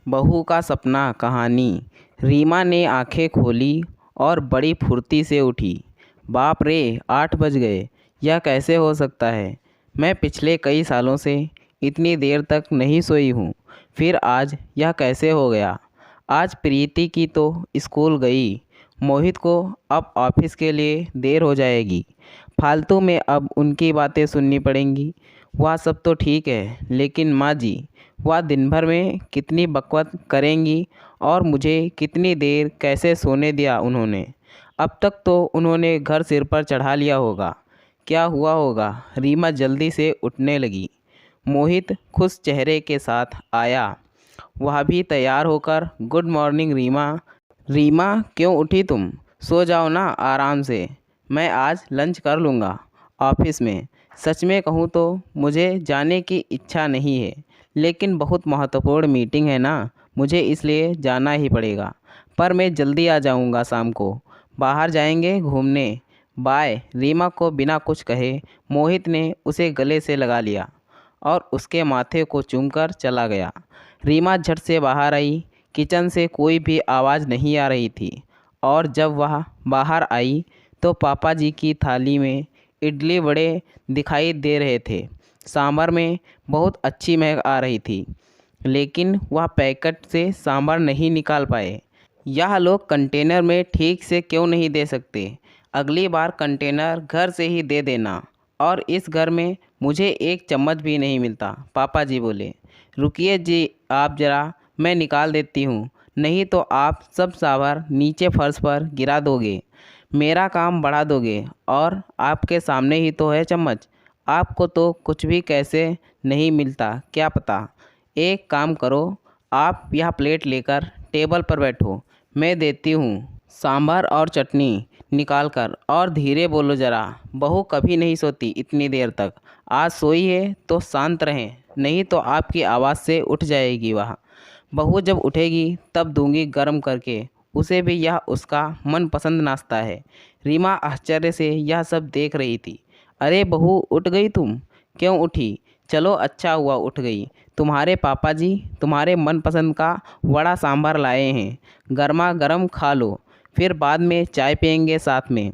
बहू का सपना कहानी। रीमा ने आंखें खोली और बड़ी फुर्ती से उठी। बाप रे, 8 बज गए। यह कैसे हो सकता है? मैं पिछले कई सालों से इतनी देर तक नहीं सोई हूँ। फिर आज यह कैसे हो गया? आज प्रीति की तो स्कूल गई। मोहित को अब ऑफिस के लिए देर हो जाएगी। फालतू में अब उनकी बातें सुननी पड़ेंगी। वह सब तो ठीक है, लेकिन माँ जी, वह दिन भर में कितनी बकवास करेंगी और मुझे कितनी देर कैसे सोने दिया उन्होंने। अब तक तो उन्होंने घर सिर पर चढ़ा लिया होगा। क्या हुआ होगा? रीमा जल्दी से उठने लगी। मोहित खुश चेहरे के साथ आया। वह भी तैयार होकर, गुड मॉर्निंग रीमा। रीमा, क्यों उठी तुम? सो जाओ ना आराम से। मैं आज लंच कर लूँगा ऑफिस में। सच में कहूँ तो मुझे जाने की इच्छा नहीं है, लेकिन बहुत महत्वपूर्ण मीटिंग है ना, मुझे इसलिए जाना ही पड़ेगा। पर मैं जल्दी आ जाऊँगा शाम को। बाहर जाएंगे घूमने। बाय। रीमा को बिना कुछ कहे मोहित ने उसे गले से लगा लिया और उसके माथे को चूमकर चला गया। रीमा झट से बाहर आई। किचन से कोई भी आवाज़ नहीं आ रही थी और जब वह बाहर आई तो पापा जी की थाली में इडली वड़े दिखाई दे रहे थे। सांभर में बहुत अच्छी महक आ रही थी, लेकिन वह पैकेट से सांभर नहीं निकाल पाए। यह लोग कंटेनर में ठीक से क्यों नहीं दे सकते? अगली बार कंटेनर घर से ही दे देना। और इस घर में मुझे एक चम्मच भी नहीं मिलता। पापा जी बोले। रुकिए जी, आप ज़रा, मैं निकाल देती हूँ, नहीं तो आप सब सांभर नीचे फर्श पर गिरा दोगे, मेरा काम बढ़ा दोगे। और आपके सामने ही तो है चम्मच। आपको तो कुछ भी कैसे नहीं मिलता क्या पता। एक काम करो, आप यह प्लेट लेकर टेबल पर बैठो, मैं देती हूँ सांभर और चटनी निकाल कर। और धीरे बोलो ज़रा, बहू कभी नहीं सोती इतनी देर तक। आज सोई है तो शांत रहें, नहीं तो आपकी आवाज़ से उठ जाएगी वह। बहू जब उठेगी तब दूंगी गर्म करके उसे भी, यह उसका मनपसंद नाश्ता है। रीमा आश्चर्य से यह सब देख रही थी। अरे बहू, उठ गई तुम? क्यों उठी? चलो अच्छा हुआ उठ गई। तुम्हारे पापा जी तुम्हारे मनपसंद का वड़ा सांभर लाए हैं, गर्मा गर्म खा लो, फिर बाद में चाय पियेंगे साथ में।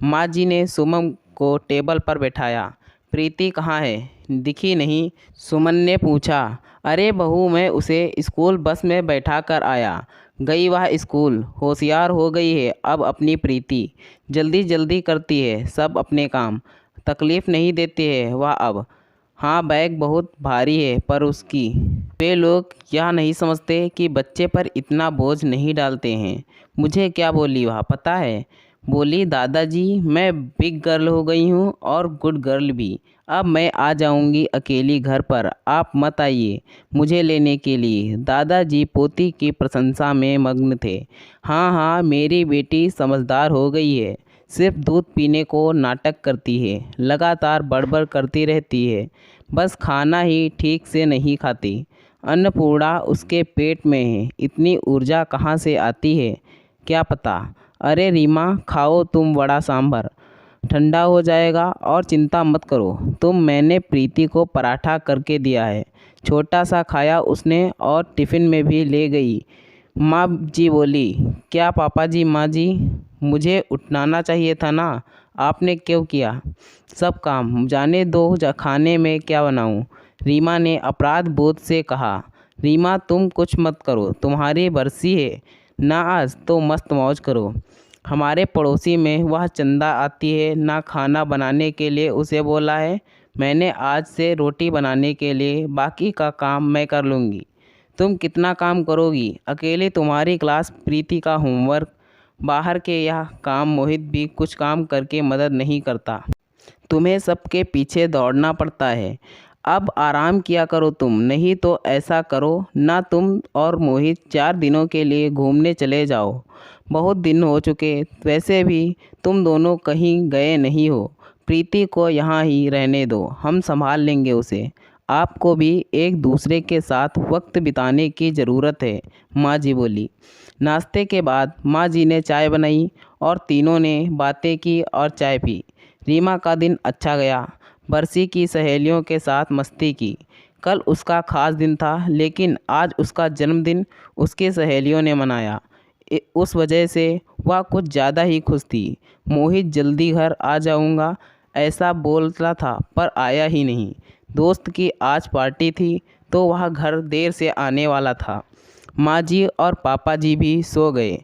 माँ जी ने सुमन को टेबल पर बैठाया। प्रीति कहाँ है? दिखी नहीं, सुमन ने पूछा। अरे बहू, मैं उसे स्कूल बस में बैठा कर आया। गई वह स्कूल, होशियार हो गई है अब अपनी प्रीति। जल्दी जल्दी करती है सब अपने काम, तकलीफ़ नहीं देती है वह अब। हाँ, बैग बहुत भारी है पर उसकी। वे लोग यह नहीं समझते कि बच्चे पर इतना बोझ नहीं डालते हैं। मुझे क्या बोली वह पता है? बोली, दादाजी मैं बिग गर्ल हो गई हूँ और गुड गर्ल भी। अब मैं आ जाऊँगी अकेली घर पर, आप मत आइए मुझे लेने के लिए। दादाजी पोती की प्रशंसा में मग्न थे। हाँ हाँ, मेरी बेटी समझदार हो गई है, सिर्फ दूध पीने को नाटक करती है, लगातार बड़बड़ करती रहती है, बस खाना ही ठीक से नहीं खाती। अन्नपूर्णा उसके पेट में है, इतनी ऊर्जा कहाँ से आती है क्या पता। अरे रीमा, खाओ तुम वड़ा सांभर, ठंडा हो जाएगा। और चिंता मत करो तुम, मैंने प्रीति को पराठा करके दिया है। छोटा सा खाया उसने और टिफ़िन में भी ले गई। माँ जी बोली। क्या पापा जी? माँ जी, मुझे उठाना चाहिए था ना, आपने क्यों किया सब काम? जाने दो, खाने में क्या बनाऊँ? रीमा ने अपराध बोध से कहा। रीमा, तुम कुछ मत करो, तुम्हारी बरसी है ना आज, तो मस्त मौज करो। हमारे पड़ोसी में वह चंदा आती है ना, खाना बनाने के लिए उसे बोला है मैंने आज से रोटी बनाने के लिए, बाकी का काम मैं कर लूँगी। तुम कितना काम करोगी अकेले? तुम्हारी क्लास, प्रीति का होमवर्क, बाहर के यह काम, मोहित भी कुछ काम करके मदद नहीं करता। तुम्हें सबके पीछे दौड़ना पड़ता है। अब आराम किया करो तुम, नहीं तो ऐसा करो ना, तुम और मोहित 4 दिनों के लिए घूमने चले जाओ। बहुत दिन हो चुके, वैसे भी तुम दोनों कहीं गए नहीं हो। प्रीति को यहाँ ही रहने दो, हम संभाल लेंगे उसे। आपको भी एक दूसरे के साथ वक्त बिताने की ज़रूरत है, माँ जी बोली। नाश्ते के बाद माँ जी ने चाय बनाई और तीनों ने बातें की और चाय पी। रीमा का दिन अच्छा गया। बरसी की सहेलियों के साथ मस्ती की, कल उसका ख़ास दिन था, लेकिन आज उसका जन्मदिन उसकी सहेलियों ने मनाया। उस वजह से वह कुछ ज़्यादा ही खुश थी। मोहित जल्दी घर आ जाऊंगा ऐसा बोलता था, पर आया ही नहीं। दोस्त की आज पार्टी थी, तो वह घर देर से आने वाला था। माँ जी और पापा जी भी सो गए।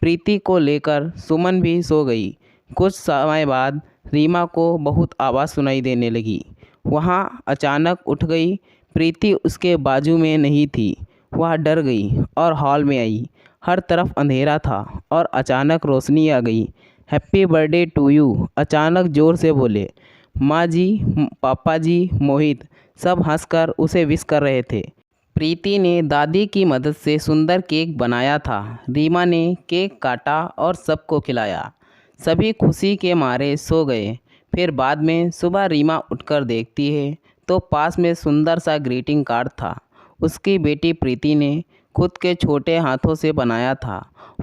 प्रीति को लेकर सुमन भी सो गई। कुछ समय बाद रीमा को बहुत आवाज़ सुनाई देने लगी। वहाँ अचानक उठ गई। प्रीति उसके बाजू में नहीं थी। वह डर गई और हॉल में आई। हर तरफ अंधेरा था और अचानक रोशनी आ गई। हैप्पी बर्थडे टू यू, अचानक ज़ोर से बोले। माँ जी, पापा जी, मोहित सब हंसकर उसे विश कर रहे थे। प्रीति ने दादी की मदद से सुंदर केक बनाया था। रीमा ने केक काटा और सबको खिलाया। सभी खुशी के मारे सो गए। फिर बाद में सुबह रीमा उठकर देखती है तो पास में सुंदर सा ग्रीटिंग कार्ड था। उसकी बेटी प्रीति ने खुद के छोटे हाथों से बनाया था।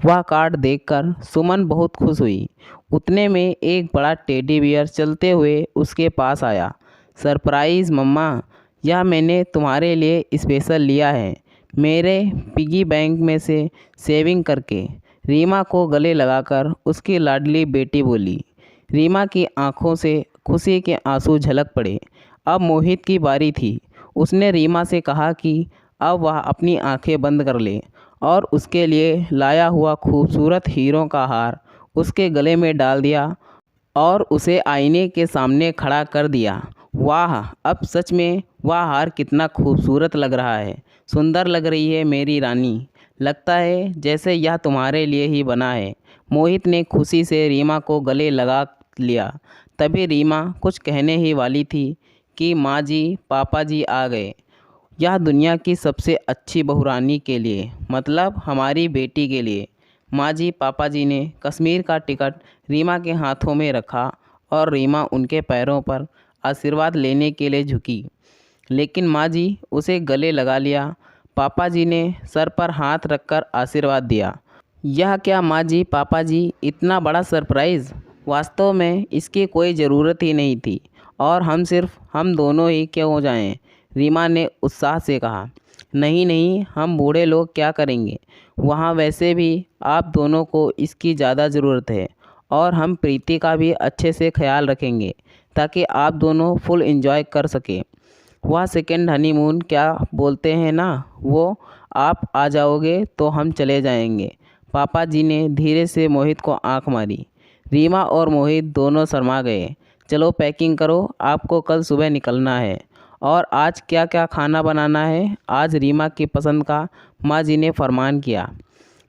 वह कार्ड देखकर सुमन बहुत खुश हुई। उतने में एक बड़ा टेडी बियर चलते हुए उसके पास आया। सरप्राइज़ मम्मा, यह मैंने तुम्हारे लिए स्पेशल लिया है, मेरे पिगी बैंक में से सेविंग करके। रीमा को गले लगाकर उसकी लाडली बेटी बोली। रीमा की आंखों से खुशी के आंसू झलक पड़े। अब मोहित की बारी थी। उसने रीमा से कहा कि अब वह अपनी आंखें बंद कर ले और उसके लिए लाया हुआ खूबसूरत हीरों का हार उसके गले में डाल दिया और उसे आईने के सामने खड़ा कर दिया। वाह, अब सच में वह हार कितना खूबसूरत लग रहा है। सुंदर लग रही है मेरी रानी। लगता है जैसे यह तुम्हारे लिए ही बना है। मोहित ने खुशी से रीमा को गले लगा लिया। तभी रीमा कुछ कहने ही वाली थी कि माँ जी, पापा जी आ गए। यह दुनिया की सबसे अच्छी बहुरानी के लिए, मतलब हमारी बेटी के लिए। माँ जी, पापा जी ने कश्मीर का टिकट रीमा के हाथों में रखा और रीमा उनके पैरों पर आशीर्वाद लेने के लिए झुकी, लेकिन माँ जी उसे गले लगा लिया। पापा जी ने सर पर हाथ रखकर आशीर्वाद दिया। यह क्या माँ जी, पापा जी, इतना बड़ा सरप्राइज़! वास्तव में इसकी कोई ज़रूरत ही नहीं थी और हम दोनों ही क्यों हो जाएं? रीमा ने उत्साह से कहा। नहीं नहीं, हम बूढ़े लोग क्या करेंगे वहाँ, वैसे भी आप दोनों को इसकी ज़्यादा ज़रूरत है और हम प्रीति का भी अच्छे से ख्याल रखेंगे ताकि आप दोनों फुल एंजॉय कर सकें। वह सेकंड हनीमून क्या बोलते हैं ना, वो आप आ जाओगे तो हम चले जाएंगे। पापा जी ने धीरे से मोहित को आंख मारी। रीमा और मोहित दोनों शर्मा गए। चलो पैकिंग करो, आपको कल सुबह निकलना है। और आज क्या क्या खाना बनाना है? आज रीमा की पसंद का माँ जी ने फरमान किया।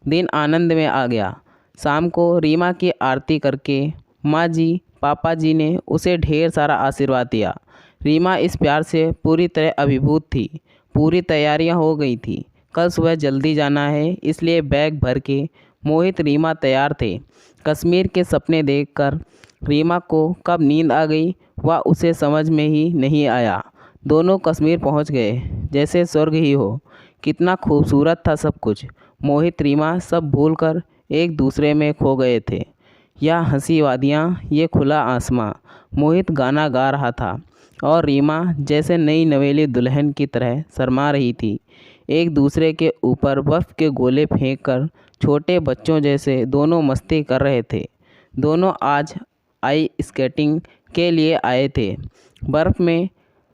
दिन आनंद में आ गया। शाम को रीमा की आरती करके माँ जी, पापा जी ने उसे ढेर सारा आशीर्वाद दिया। रीमा इस प्यार से पूरी तरह अभिभूत थी। पूरी तैयारियां हो गई थी। कल सुबह जल्दी जाना है, इसलिए बैग भर के मोहित रीमा तैयार थे। कश्मीर के सपने देखकर रीमा को कब नींद आ गई वह उसे समझ में ही नहीं आया। दोनों कश्मीर पहुंच गए जैसे स्वर्ग ही हो। कितना खूबसूरत था सब कुछ। मोहित रीमा सब भूलकर एक दूसरे में खो गए थे। यह हंसी वादियाँ, ये खुला आसमां। मोहित गाना गा रहा था और रीमा जैसे नई नवेली दुल्हन की तरह शर्मा रही थी। एक दूसरे के ऊपर बर्फ़ के गोले फेंककर छोटे बच्चों जैसे दोनों मस्ती कर रहे थे। दोनों आज आइस स्केटिंग के लिए आए थे। बर्फ़ में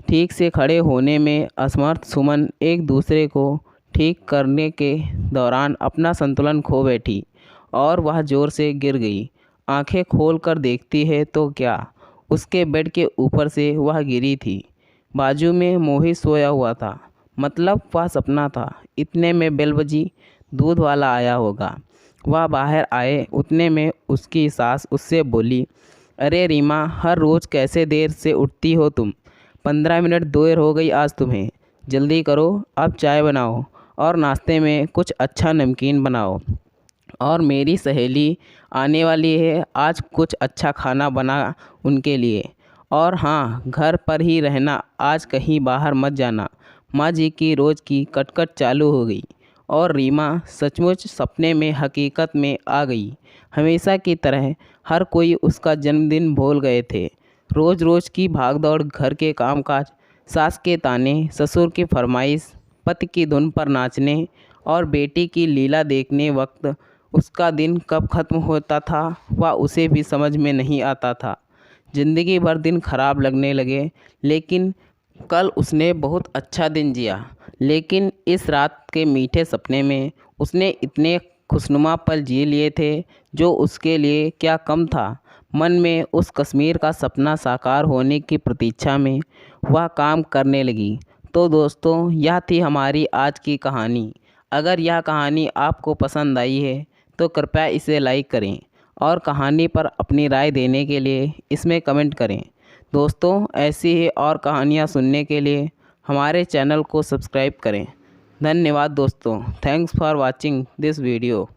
ठीक से खड़े होने में असमर्थ सुमन एक दूसरे को ठीक करने के दौरान अपना संतुलन खो बैठी और वह ज़ोर से गिर गई। आंखें खोल कर देखती है तो क्या, उसके बेड के ऊपर से वह गिरी थी। बाजू में मोहित सोया हुआ था। मतलब वह सपना था। इतने में बेल बजी। दूध वाला आया होगा। वह बाहर आए उतने में उसकी सास उससे बोली, अरे रीमा, हर रोज़ कैसे देर से उठती हो तुम? 15 मिनट देर हो गई आज तुम्हें। जल्दी करो, अब चाय बनाओ और नाश्ते में कुछ अच्छा नमकीन बनाओ। और मेरी सहेली आने वाली है, आज कुछ अच्छा खाना बना उनके लिए। और हाँ, घर पर ही रहना, आज कहीं बाहर मत जाना। माँ जी की रोज़ की कटकट चालू हो गई और रीमा सचमुच सपने में हकीकत में आ गई। हमेशा की तरह हर कोई उसका जन्मदिन भूल गए थे। रोज़ रोज़ की भागदौड़, घर के कामकाज सास के ताने, ससुर की फरमाइश, पति की धुन पर नाचने और बेटी की लीला देखने वक्त उसका दिन कब ख़त्म होता था वह उसे भी समझ में नहीं आता था। ज़िंदगी भर दिन खराब लगने लगे, लेकिन कल उसने बहुत अच्छा दिन जिया। लेकिन इस रात के मीठे सपने में उसने इतने खुशनुमा पल जी लिए थे जो उसके लिए क्या कम था। मन में उस कश्मीर का सपना साकार होने की प्रतीक्षा में वह काम करने लगी। तो दोस्तों, यह थी हमारी आज की कहानी। अगर यह कहानी आपको पसंद आई है तो कृपया इसे लाइक करें और कहानी पर अपनी राय देने के लिए इसमें कमेंट करें। दोस्तों, ऐसी ही और कहानियाँ सुनने के लिए हमारे चैनल को सब्सक्राइब करें। धन्यवाद दोस्तों। Thanks for watching this video.